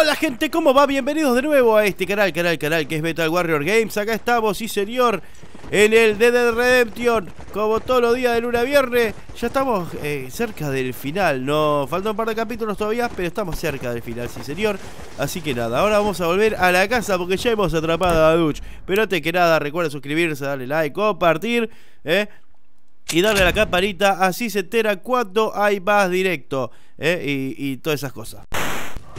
Hola gente, ¿cómo va? Bienvenidos de nuevo a este canal que es MetaLWarrioR Games. Acá estamos, sí señor, en el Dead Redemption, como todos los días de lunes a viernes. Ya estamos cerca del final, no faltan un par de capítulos todavía, pero estamos cerca del final, sí señor. Así que nada, ahora vamos a volver a la casa porque ya hemos atrapado a Dutch. Pero antes que nada, recuerda suscribirse, darle like, compartir, y darle a la campanita, así se entera cuando hay más directo, y todas esas cosas.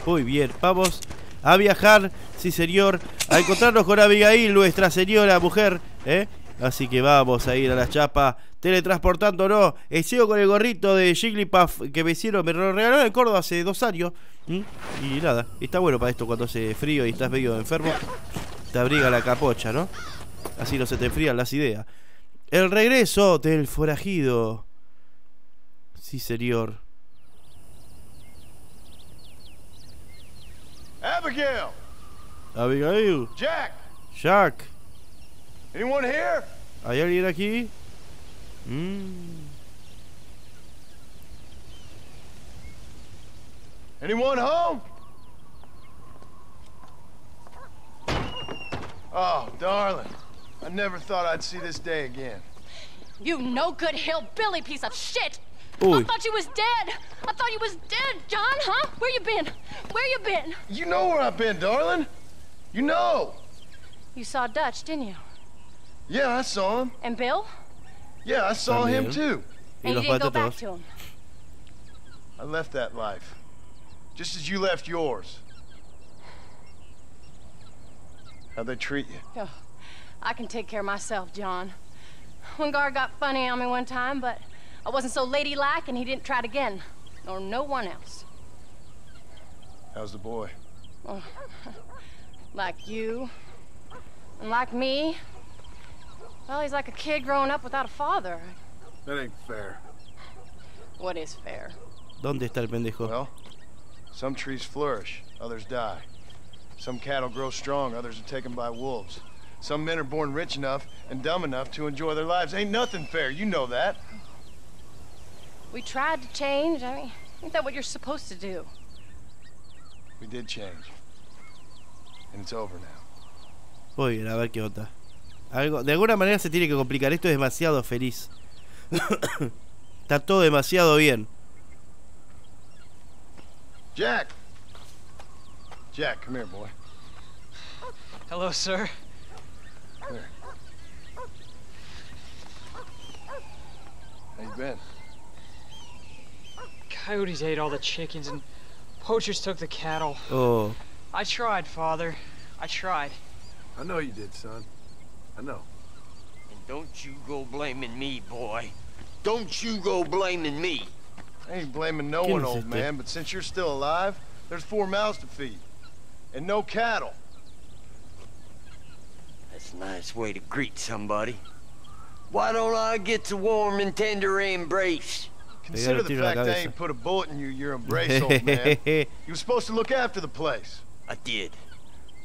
Muy bien, vamos a viajar, sí señor, a encontrarnos con Abigail, nuestra señora mujer, Así que vamos a ir a la chapa, teletransportándonos. Sigo con el gorrito de Jigglypuff que me hicieron, me lo regalaron en Córdoba hace 2 años. Y nada, está bueno para esto cuando hace frío y estás medio enfermo. Te abriga la capocha, ¿no? Así no se te enfrían las ideas. El regreso del forajido. Sí señor. Abigail. Jack. Anyone here? ¿Hay alguien aquí? Anyone home? Oh, darling. I never thought I'd see this day again. You no good hillbilly piece of shit! Uy. I thought you was dead! I thought you was dead, John, huh? Where you been? Where you been? You know where I've been, darling. You know. You saw Dutch, didn't you? Yeah, I saw him. And Bill? Yeah, I saw him too. And you didn't go back to him? I left that life. Just as you left yours. How'd they treat you? Oh, I can take care of myself, John. One guard got funny on me one time, but I wasn't so ladylike and he didn't try it again. Nor no one else. How's the boy? Oh, like you. And like me. Well, he's like a kid growing up without a father. That ain't fair. What is fair? ¿Dónde está el pendejo? Well, some trees flourish, others die. Some cattle grow strong, others are taken by wolves. Some men are born rich enough and dumb enough to enjoy their lives. Ain't nothing fair, you know that. We tried to change. I mean, ain't that what you're supposed to do? We did change. And it's over now. Muy bien, a ver qué onda. Algo, de alguna manera se tiene que complicar. Esto es demasiado feliz. Está todo demasiado bien. Jack! Jack, come here, boy. Hello, sir. Come here. How you been? Coyotes ate all the chickens and poachers took the cattle. Oh. I tried, Father. I tried. I know you did, son. I know. And don't you go blaming me, boy. Don't you go blaming me. I ain't blaming no one, old man, but since you're still alive, there's 4 mouths to feed. And no cattle. That's a nice way to greet somebody. Why don't I get a warm and tender embrace? Consider the fact I ain't put a bullet in your embrace, old man. You were supposed to look after the place. I did.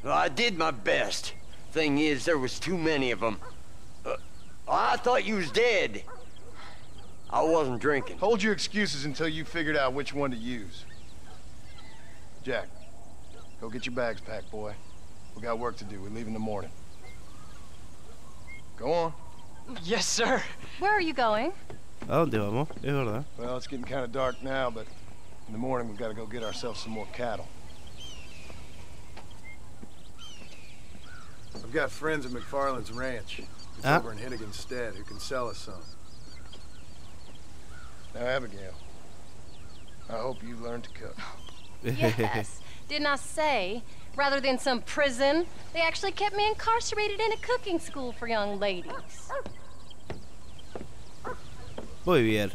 Well, I did my best. Thing is, there was too many of them. I thought you was dead. I wasn't drinking. Hold your excuses until you figured out which one to use. Jack, go get your bags packed, boy. We got work to do. We leave in the morning. Go on. Yes, sir. Where are you going? ¿A dónde vamos? Es verdad. Well, it's getting kind of dark now, but in the morning we've got to go get ourselves some more cattle. I've got friends at McFarland's ranch. It's over in Hennigan's stead who can sell us some. Now, Abigail, I hope you learn to cook. Yes. Didn't I say, rather than some prison, they actually kept me incarcerated in a cooking school for young ladies. Muy bien.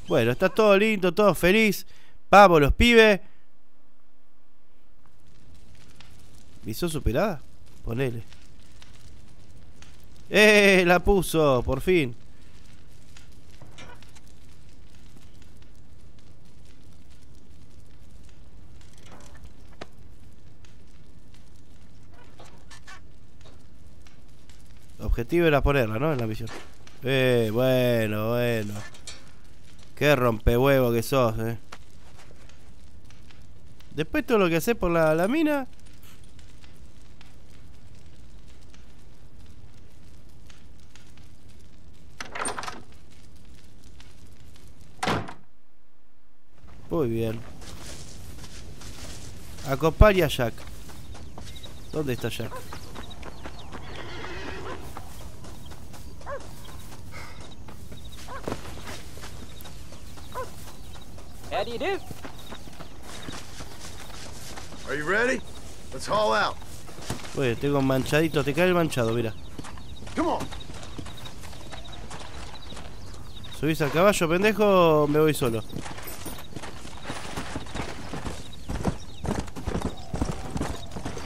Bueno, está todo lindo, todo feliz. Vamos los pibes. ¿Misión superada? Ponele. La puso, por fin. El objetivo era ponerla, ¿no? En la misión. Bueno. Qué rompehuevo que sos, Después todo lo que haces por la mina. Muy bien. Acompaña a Jack. ¿Dónde está Jack? How do you do? Are you ready? Let's haul out. Oye, tengo manchadito. Te cae el manchado, mira. Come on. ¿Subís al caballo, pendejo, o me voy solo?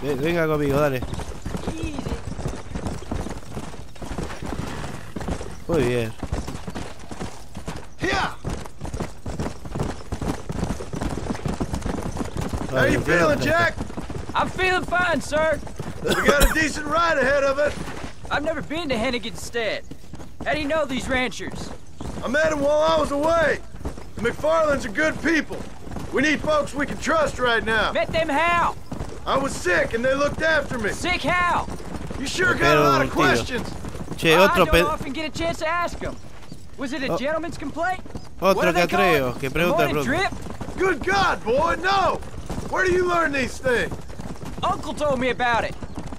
Venga conmigo, dale. Muy bien. How you feeling, Jack? I'm feeling fine, sir. We got a decent ride ahead of it. I've never been to Hennigan's Stead. How do you know these ranchers? I met them while I was away. The McFarlands are good people. We need folks we can trust right now. Met them how? I was sick and they looked after me. Sick how? You sure got a lot of questions. Che, I otro don't often get a chance to ask them. Was it a gentleman's complaint? Otro catreo que pregunta Morning drip? Good God, boy, no! Where do you learn these things? Uncle told me about it.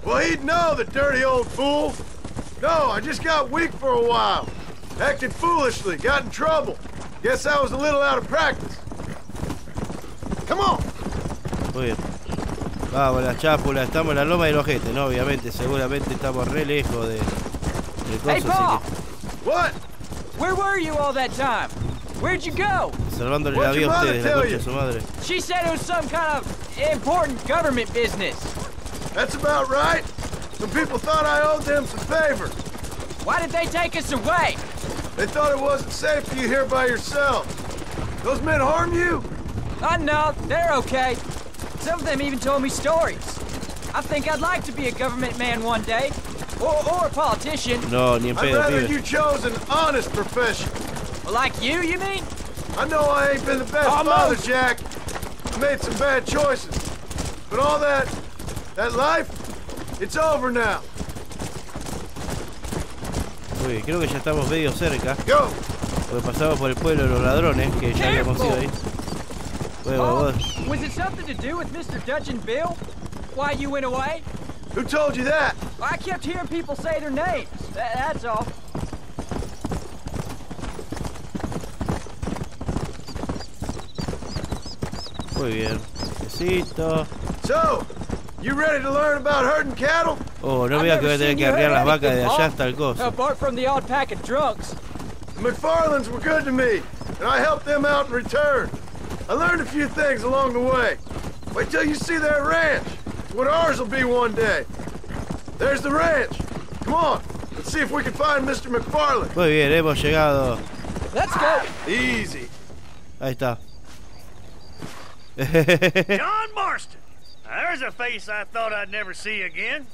Well, he'd know, the dirty old fool. No, I just got weak for a while. Acted foolishly, got in trouble. Guess I was a little out of practice. Come on! Muy bien. Vamos, la chápula, estamos en la loma del ojete, ¿no? Obviamente, seguramente estamos re lejos de Hey, cosas, Paul! así What? Where were you all that time? Where'd you go? que salvándole la What'd vida your a mother ustedes, la tell concha you? de su madre. She said it was some kind of important government business. That's about right. Some people thought I owed them some favor. Why did they take us away? They thought it wasn't safe for you here by yourself. Those men harm you? No, they're okay. Some of them even told me stories. I think I'd like to be a government man one day. Or a politician. No, ni en I'd pedo, rather pibe. you chose an honest profession. Like you mean? I know I ain't been the best father, Jack. I made some bad choices. But all that life, it's over now. Uy, creo que ya estamos medio cerca. Go! Porque pasamos por el pueblo de los ladrones, que ya habíamos ido ahí. Bueno, vos. Was it something to do with Mr. Dutch and Bill? Why you went away? Who told you that? I kept hearing people say their names. That's all. Muy bien. Besito. So, you ready to learn about herding cattle? Oh, no veas que voy a tener que arriar las vacas de allá hasta el coso. Apart from the odd pack of drunks. The McFarlands were good to me, and I helped them out in return. I learned a few things along the way. Wait till you see their ranch. It's what ours will be one day. There's the ranch. Come on, let's see if we can find Mr. McFarland. Muy bien, hemos llegado. Let's go. Easy. Ahí está. John Marston. Now, there's a face I thought I'd never see again.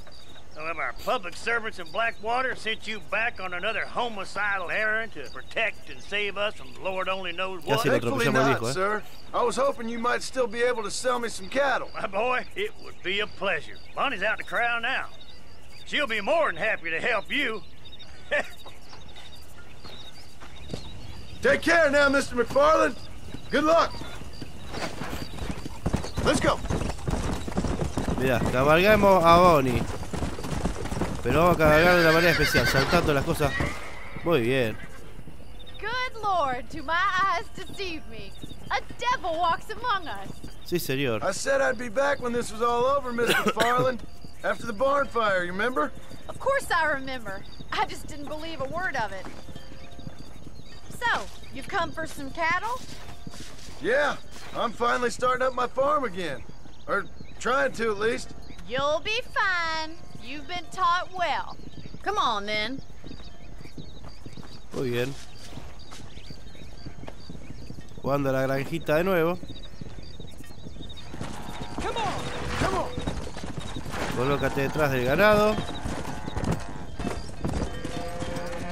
Some of our public servants in Blackwater sent you back on another homicidal errand to protect and save us from Lord only knows what. Casi lo Thankfully atropellamos al not, hijo, sir. I was hoping you might still be able to sell me some cattle. My boy, it would be a pleasure. Bonnie's out to corral now. She'll be more than happy to help you. Take care now, Mr. McFarland. Good luck. Let's go. Mirá, cabalgamos a Bonnie. Pero vamos a cabalgar de una manera especial, saltando las cosas. Muy bien. Good Lord, do my eyes deceive me? A devil walks among us. Sí, señor. I said I'd be back when this was all over, Mr. McFarland. After the barn fire, you remember? Of course I remember. I just didn't believe a word of it. So, you've come for some cattle? Yeah, I'm finally starting up my farm again. Or trying to, at least. You'll be fine. You've been taught well. Come on, then. Muy bien. Jugando a la granjita de nuevo. Come on, come on. Colócate detrás del ganado.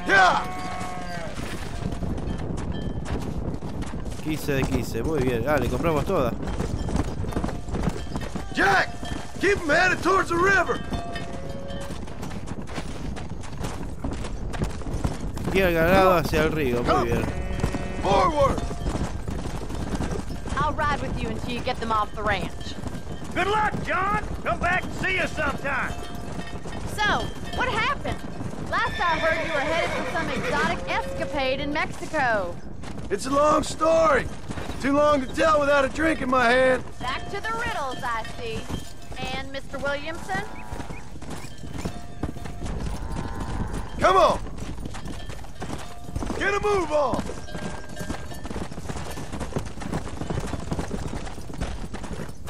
Yeah. 15 de 15, muy bien. Ah, le compramos todas. Jack, keep them headed towards the river. Y el ganado hacia el río, muy bien. Forward. I'll ride with you until you get them off the ranch. Good luck, John. Come back and see us sometime. So, what happened? Last I heard you were headed for some exotic escapade in Mexico. It's a long story. Too long to tell without a drink in my hand. Back to the riddles, I see. And Mr. Williamson? Come on. Get a move on.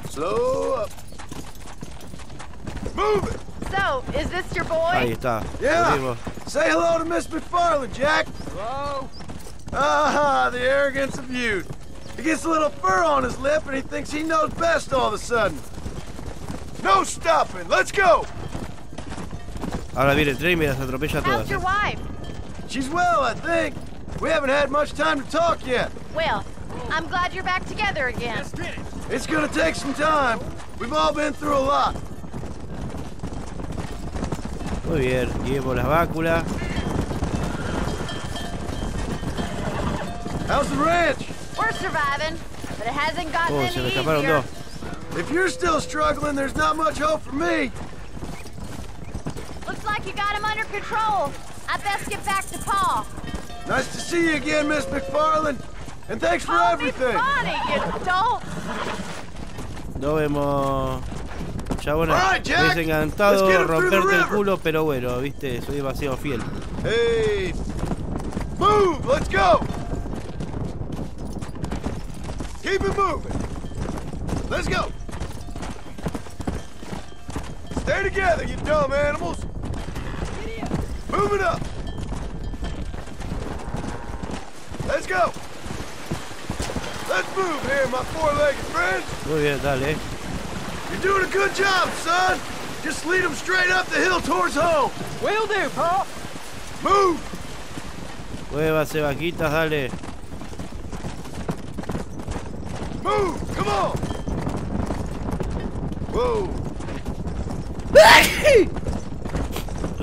Slow up. Move it. So, is this your Ahí boy? está. Yeah. Lo Say hello to Miss McFarland, Jack. Hello? Ah, the arrogance of youth. He gets a little fur on his lip and he thinks he knows best all of a sudden. No stopping. Let's go. Ahora viene el tren y me las atropella a How's todas. your wife? She's well, I think. We haven't had much time to talk yet. Well, I'm glad you're back together again. It's gonna take some time. We've all been through a lot. Muy bien, llevo las báculas. How's the ranch? We're surviving, but it hasn't gotten Oh, se me any escaparon easier. dos. If you're still struggling, there's not much hope for me. Looks like you got him under control. I best get back to Pa. Nice to see you again, Miss McFarland. And thanks for Call me everything. Bonnie, you dope. Nos vemos. Ya bueno, All right, Jack. me hubiese encantado Let's get him through the romperte el river. culo, pero bueno, viste, soy demasiado fiel. Hey, move, let's go. Keep it moving. Let's go. Stay together, you dumb animals. Move it up. Let's go. Let's move here, my four-legged friends. Muy bien, dale. You're doing a good job, son. Just lead them straight up the hill towards home. Will do, Pa. Move. Muévase, vaquitas, dale. Move. Come on. Whoa.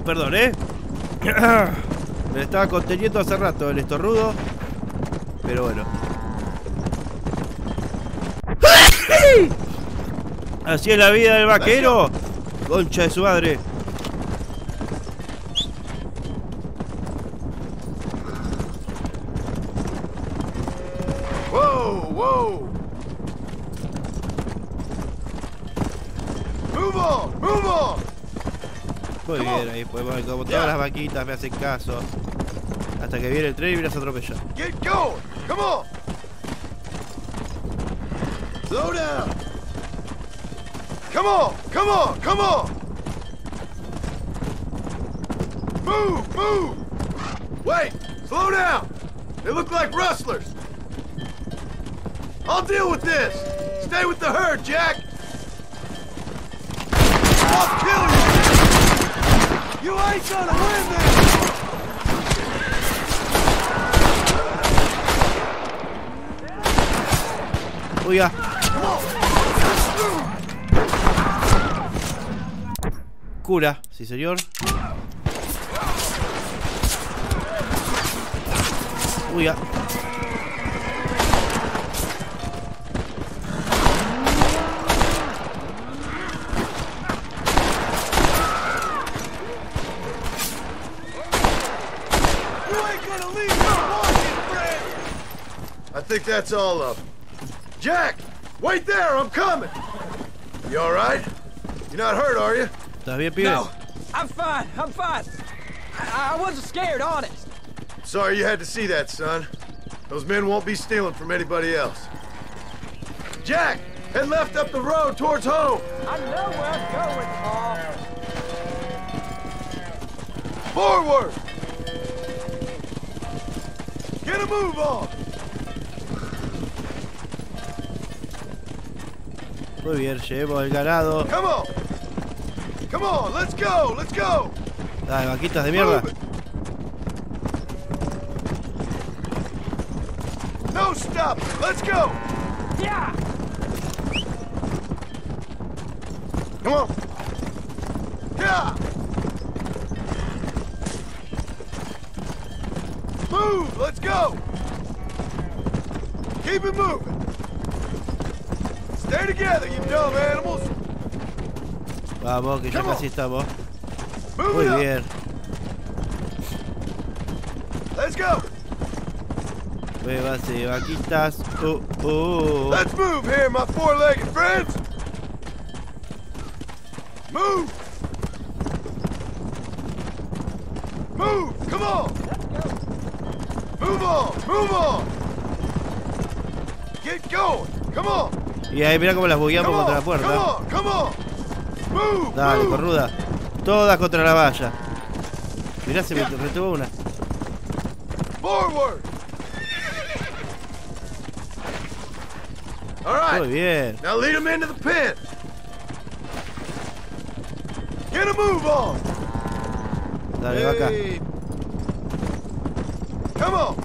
Perdón, me estaba conteniendo hace rato el estornudo. Pero bueno. Así es la vida del vaquero. Concha de su madre. Whoa, whoa. Move on, move on. Muy bien, ahí podemos, como todas las vaquitas me hacen caso. Hasta que viene el tren y me las atropella. Get going. Come on. Slow down. Come on, come on, come on. Move, move. Wait, slow down. They look like rustlers. I'll deal with this. Stay with the herd, Jack. I'll kill you. You ain't gonna win this. Oiga. Cura, sí señor. Oiga. I think that's all of them. Jack, wait there, I'm coming. You all right? You're not hurt, are you? ¿Estás bien, pibe? No, I'm fine. I'm fine. I wasn't scared, honest. Sorry you had to see that, son. Those men won't be stealing from anybody else. Jack, head left up the road towards home. I know where I'm going, Pa. Forward! Get a move on! Muy bien, llevemos el ganado. Come on! Come on, let's go, let's go! Dale, vaquitas de mierda. Move it. No stop! Let's go! Yeah! Come on. Yeah. Move. Let's go. Keep it moving. Stay together, you dumb animals. Vamos, que ya Come on. casi estamos. Move Muy it up. bien. Let's go. Muévase, vaquitas. Let's move here, my four-legged friends. Move. Move. Come on. Move on. Move on. Get going. Come on. Y ahí mira cómo las bugueamos Come contra la on. puerta. Come on. Come on. Move. Dale, move. corruda. Todas contra la valla. Mirá, se me retuvo una. Forward. All right. Muy bien. Now lead them into the pen. Get a move on. Dale, vaca. Hey. Come on.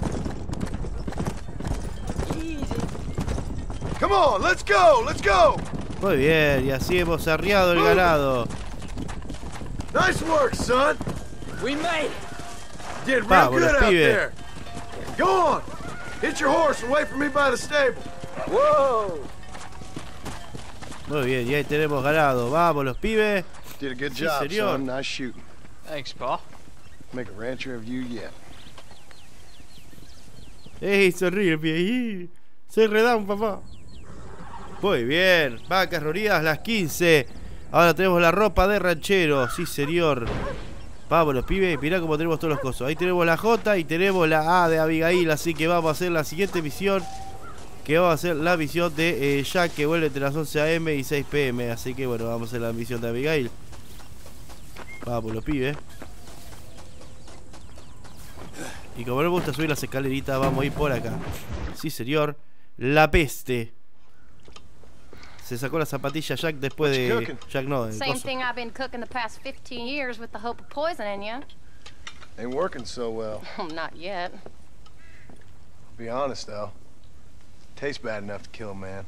Come on, let's go, let's go. Muy bien, y así hemos arriado el ganado. Nice work, son. We made it! Did real Vamos, good los out pibes. there. Go on. Hit your horse and wait for me by the stable. Whoa! Muy bien, y ahí tenemos ganado. Vamos, los pibes. Did a good Sí, job, señor. son. Nice shooting. Thanks, Pa. Make a rancher of you yet. ¡Ey, sonríe, pie! Soy redán, papá. Muy bien, vacas roridas las 15. Ahora tenemos la ropa de ranchero. Sí, señor. Vamos, los pibes. Mirá cómo tenemos todos los cosos. Ahí tenemos la J y tenemos la A de Abigail. Así que vamos a hacer la siguiente misión. Que vamos a hacer la misión de Jack, que vuelve entre las 11 AM y 6 PM. Así que bueno, vamos a hacer la misión de Abigail. Vamos, los pibes. Y como no me gusta subir las escaleritas, vamos a ir por acá. Sí, señor. La peste. Se sacó la zapatilla Jack después de... Jack no, de Same coso. thing I've been cooking the past 15 years with the hope of poisoning you. Ain't working so well. Not yet. Be honest, though. Tastes bad enough to kill a man.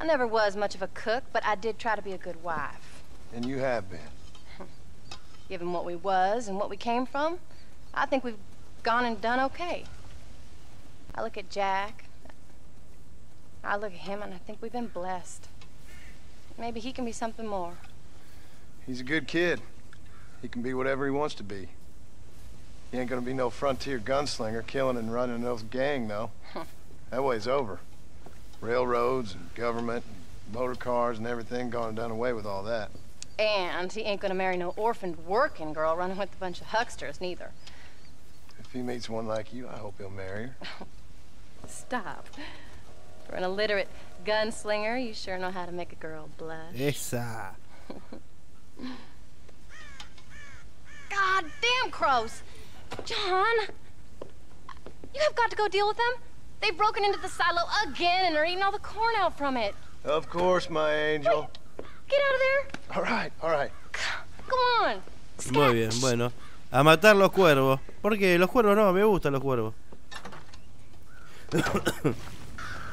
I never was much of a cook, but I did try to be a good wife. And you have been. Given what we was and what we came from, I think we've gone and done okay. I look at Jack, I look at him, and I think we've been blessed. Maybe he can be something more. He's a good kid. He can be whatever he wants to be. He ain't gonna be no frontier gunslinger killing and running those gang, though. That way's over. Railroads and government and motor cars and everything gone and done away with all that. And he ain't gonna marry no orphaned working girl running with a bunch of hucksters, neither. If he meets one like you, I hope he'll marry her. Stop. For an illiterate gunslinger, you sure know how to make a girl blush. Esa. God damn crows! John! You have got to go deal with them. They've broken into the silo again and are eating all the corn out from it. Of course, my angel. Get out of there! All right, all right. Come on! Muy bien, bueno. A matar los cuervos. Porque los cuervos no, me gustan los cuervos.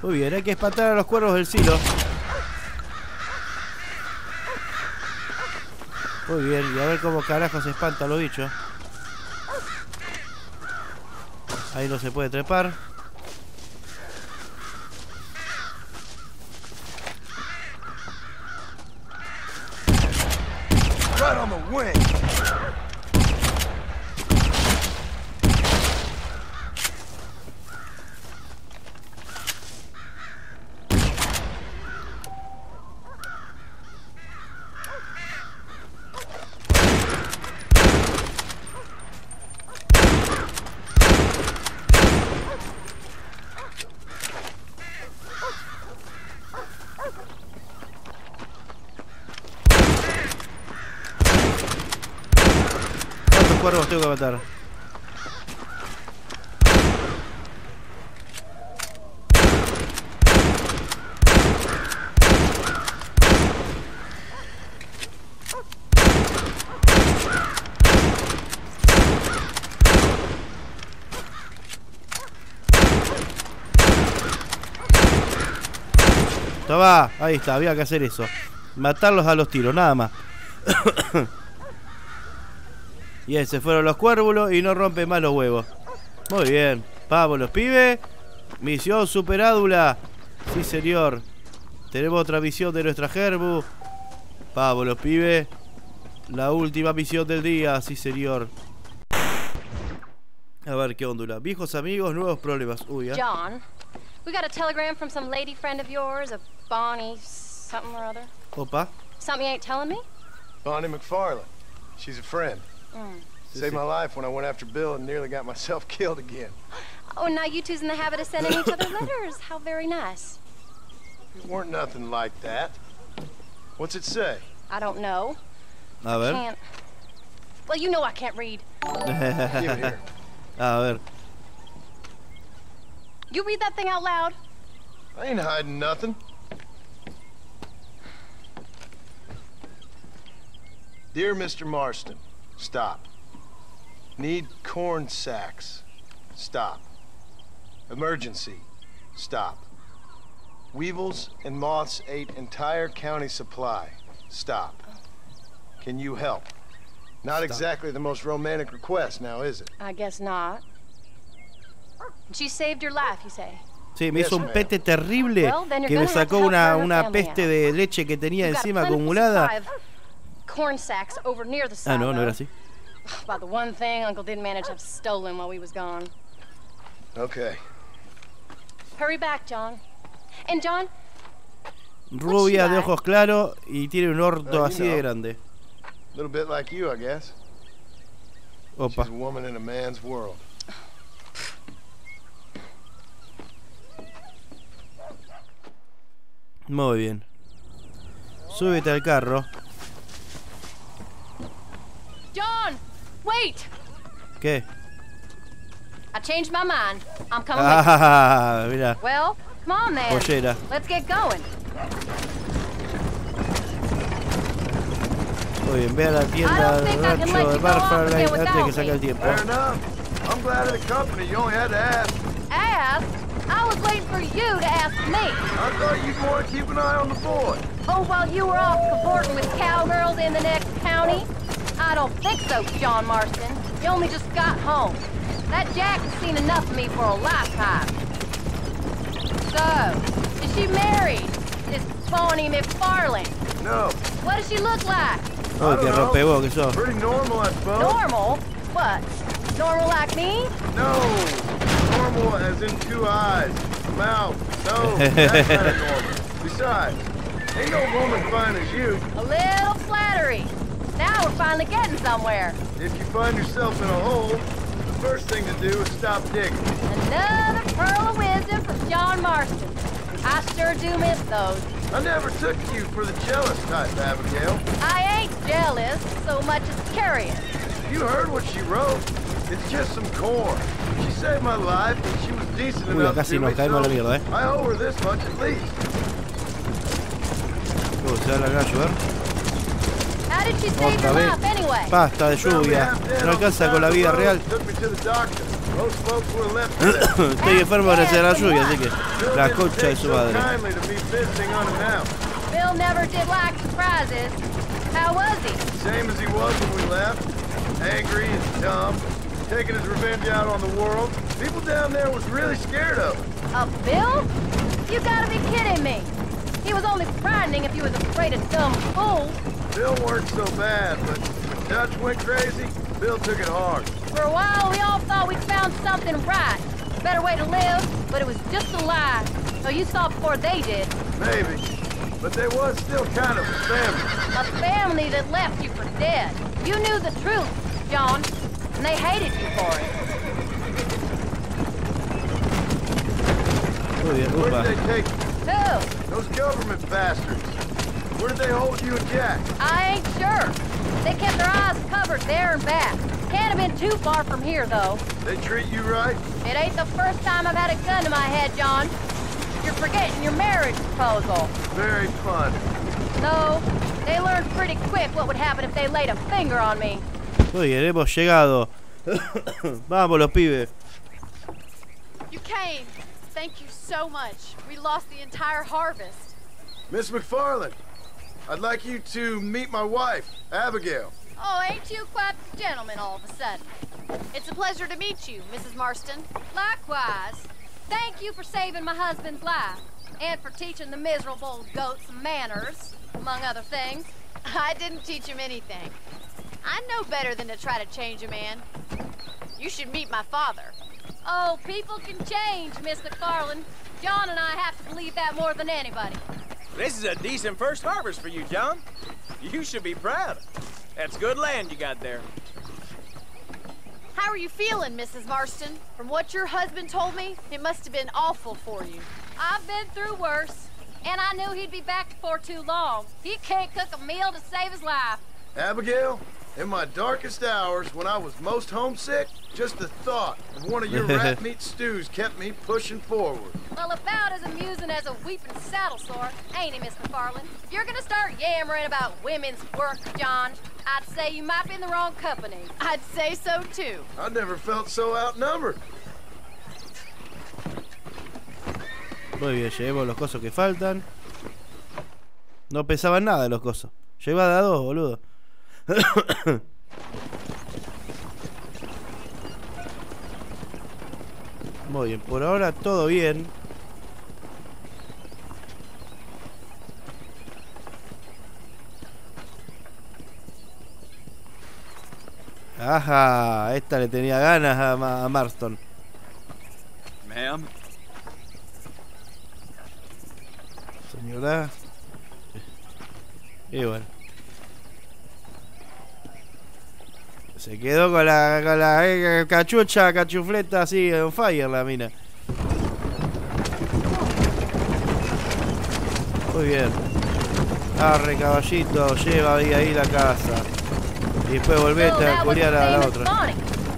Muy bien, hay que espantar a los cuervos del silo. Muy bien, y a ver cómo carajo se espanta los bichos. Ahí no se puede trepar. Right on the wing. ¿Cuántos cuervos tengo que matar? Toma, ahí está, había que hacer eso. Matarlos a los tiros, nada más. Y ahí se fueron los cuérvulos y no rompen más los huevos. Muy bien. Vamos los pibes. Misión superádula. Sí, señor. Tenemos otra misión de nuestra Gerbu. Vamos los pibes. La última misión del día. Sí, señor. A ver qué ondula. Viejos amigos, nuevos problemas. Uy, John, we got a telegram from some lady friend of yours, a Bonnie something or other. Opa. Something you ain't telling me? Bonnie McFarland. She's a friend. Saved my life when I went after Bill and nearly got myself killed again. Oh, now you two's in the habit of sending each other letters. How very nice. It weren't nothing like that. What's it say? I don't know. A ver. Can't. Well, you know I can't read. Give it here. A ver. You read that thing out loud? I ain't hiding nothing. Dear Mr. Marston, stop. Need corn sacks. Stop. Emergency. Stop. Weevils and moths ate entire county supply. Stop. Can you help? Not exactly the most romantic request now, is it? I guess not. She saved your life, you say? Sí, me hizo un pete terrible que me sacó una peste de leche que tenía encima acumulada. Corn sacks over near the silo. Ah, no, no era así. About the one thing Uncle didn't manage to have stolen while we was gone. Okay. Hurry back, John. And John, Rubia de ojos claros y tiene un orto así de grande. A little bit like you, I guess. Opa. She's a woman in a man's world. Muy bien. Súbete al carro. John, wait. ¿Qué? I changed my mind. I'm coming Ah, mira. Well, come on then. Pollera. Let's get going. Muy bien, ve a la tienda de rancho de Barfly antes que saque el tiempo. Fair enough. I'm glad of the company. You only had to ask. Ask? I was waiting for you to ask me. I thought you'd want to keep an eye on the boy. Oh, while you were off cavorting with cowgirls in the next county? I don't think so, John Marston. You only just got home. That Jack has seen enough of me for a lifetime. So, is she married? This Bonnie McFarland? No. What does she look like? Oh, que rompebo que sos. Pretty normal, I suppose. Normal? What? Normal like me? No. Normal as in 2 eyes, mouth, nose, that kind of normal. Besides, ain't no woman fine as you. A little flattery. Now we're finally getting somewhere. If you find yourself in a hole, the first thing to do is stop digging. Another pearl of wisdom from John Marston. I sure do miss those. I never took you for the jealous type, Abigail. I ain't jealous so much as curious. You heard what she wrote. It's just some corn. She saved my life and she was decent enough casi to nos me, caemos a la mierda, I owe her this much at least. Oh, se va a largar a llover. How did she save your life anyway? Basta de lluvia. No alcanza con la vida real. Estoy enfermo gracias a la lluvia, así que la concha de su madre. Bill never did like surprises. How was he? Same as he was when we left. Angry and dumb. Taking his revenge out on the world. People down there was really scared of him. Of Bill? You gotta be kidding me. He was only frightening if you was afraid of dumb fools. Bill weren't so bad, but when Dutch went crazy, Bill took it hard. For a while, we all thought we'd found something right. A better way to live, but it was just a lie. So you saw before they did. Maybe. But there was still kind of a family. A family that left you for dead. You knew the truth, John, and they hated you for it. Where did they take you? Who? Those government bastards. Where did they hold you and Jack? I ain't sure. They kept their eyes covered there and back. Can't have been too far from here, though. They treat you right? It ain't the first time I've had a gun to my head, John. You're forgetting your marriage proposal. Very fun. No, they learned pretty quick what would happen if they laid a finger on me. Muy bien, hemos llegado. Vamos los pibes. You came. Thank you so much. We lost the entire harvest. Miss McFarland, I'd like you to meet my wife, Abigail. Oh, ain't you quite the gentleman all of a sudden? It's a pleasure to meet you, Mrs. Marston. Likewise. Thank you for saving my husband's life, and for teaching the miserable goat some manners, among other things. I didn't teach him anything. I know better than to try to change a man. You should meet my father. Oh, people can change, Miss McFarland. John and I have to believe that more than anybody. This is a decent first harvest for you, John. You should be proud. That's good land you got there. How are you feeling, Mrs. Marston? From what your husband told me, it must have been awful for you. I've been through worse, and I knew he'd be back before too long. He can't cook a meal to save his life. Abigail, in my darkest hours, when I was most homesick, just the thought of one of your rat meat stews kept me pushing forward. Well, about as amusing as a weeping saddle sore, ain't he, Miss McFarland? If you're gonna start yammering about women's work, John, I'd say you might be in the wrong company. I'd say so, too. I never felt so outnumbered. Muy bien, llevemos los cosos que faltan. No pesaban nada los cosos. Lleva de a dos, boludo. Muy bien, por ahora todo bien. Ajá, esta le tenía ganas a Marston. Ma'am. Señora. Y bueno. Se quedó con la cachucha, cachufleta así on fire la mina. Muy bien. Arre caballito, lleva ahí la casa. Y después volvete a culiar a la otra.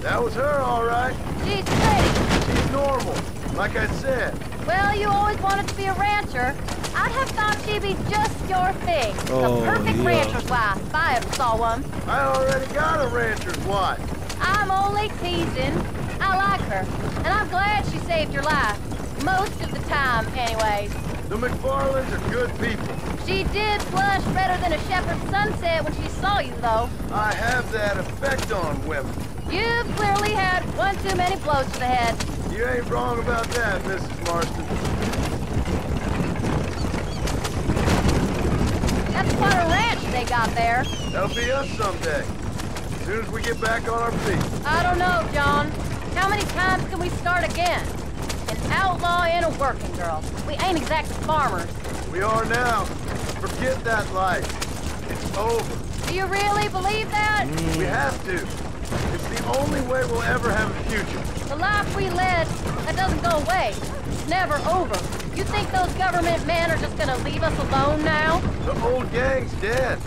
That was her, all right. She's pretty. She's normal, like I said. Well, you always wanted to be a rancher. I'd have thought she'd be just your thing. Oh, the perfect yeah. rancher's wife, if I ever saw one. I already got a rancher's wife. I'm only teasing. I like her, and I'm glad she saved your life. Most of the time, anyways. The McFarlands are good people. She did flush better than a shepherd's sunset when she saw you, though. I have that effect on women. You've clearly had one too many blows to the head. You ain't wrong about that, Mrs. Marston. That's quite a ranch they got there. That'll be us someday. As soon as we get back on our feet. I don't know, John. How many times can we start again? An outlaw and a working girl. We ain't exactly farmers. We are now. Forget that life. It's over. Do you really believe that? We have to. It's the only way we'll ever have a future. The life we led, that doesn't go away. It's never over. You think those government men are just gonna leave us alone now? The old gang's dead.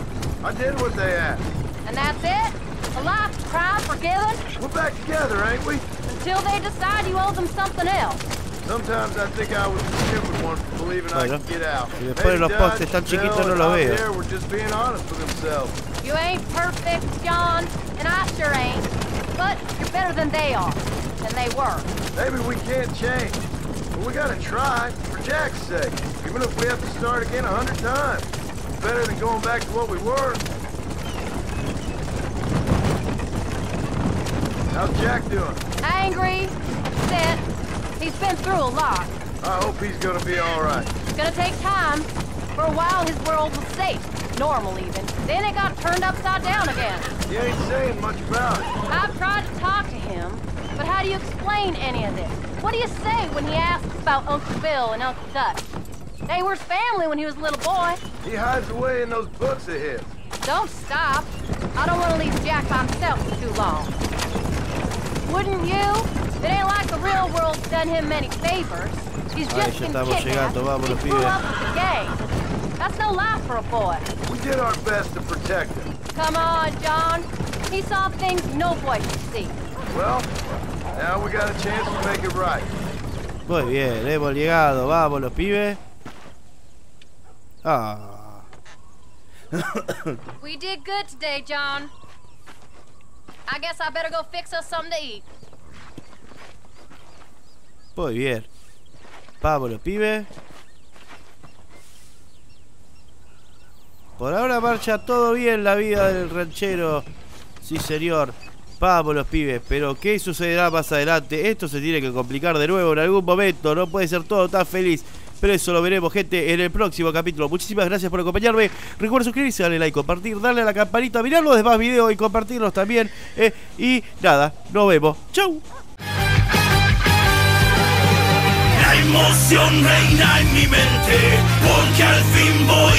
I did what they asked. And that's it? A life crime forgiven? We're back together, ain't we? Until they decide you owe them something else. Sometimes I think I was the stupid one for believing I Bueno, could get out. y después los postes tan chiquitos no los veo. We're just being honest with themselves. You ain't perfect, John, and I sure ain't. But you're better than they are. Than they were. Maybe we can't change. But we gotta try, for Jack's sake. Even if we have to start again 100 times. It's better than going back to what we were. How's Jack doing? Angry, upset. He's been through a lot. I hope he's gonna be all right. It's gonna take time. For a while, his world was safe. Normal, even. Then it got turned upside down again. He ain't saying much about it. I've tried to talk to him, but how do you explain any of this? What do you say when he asks about Uncle Bill and Uncle Dutch? They were his family when he was a little boy. He hides away in those books of his. Don't stop. I don't want to leave Jack by himself for too long. Wouldn't you? It ain't like the real world's done him many favors. He's Ay, just ya been estamos kidnapped. llegando, vámonos, He grew pibes. up with the gang. That's no life for a boy. We did our best to protect him. Come on, John. He saw things no boy should see. Well, now we got a chance to make it right. Muy bien, hemos llegado. Vamos los pibes. Ah. We did good today, John. I guess I better go fix us something to eat. Muy bien. Vamos los pibes. Por ahora marcha todo bien la vida del ranchero. Sí, señor. Vamos los pibes, pero ¿qué sucederá más adelante? Esto se tiene que complicar de nuevo en algún momento. No puede ser todo tan feliz. Pero eso lo veremos, gente, en el próximo capítulo. Muchísimas gracias por acompañarme. Recuerda suscribirse, darle like, compartir, darle a la campanita, mirar los demás videos y compartirlos también. Y nada, nos vemos. ¡Chau! La emoción reina en mi mente, porque al fin voy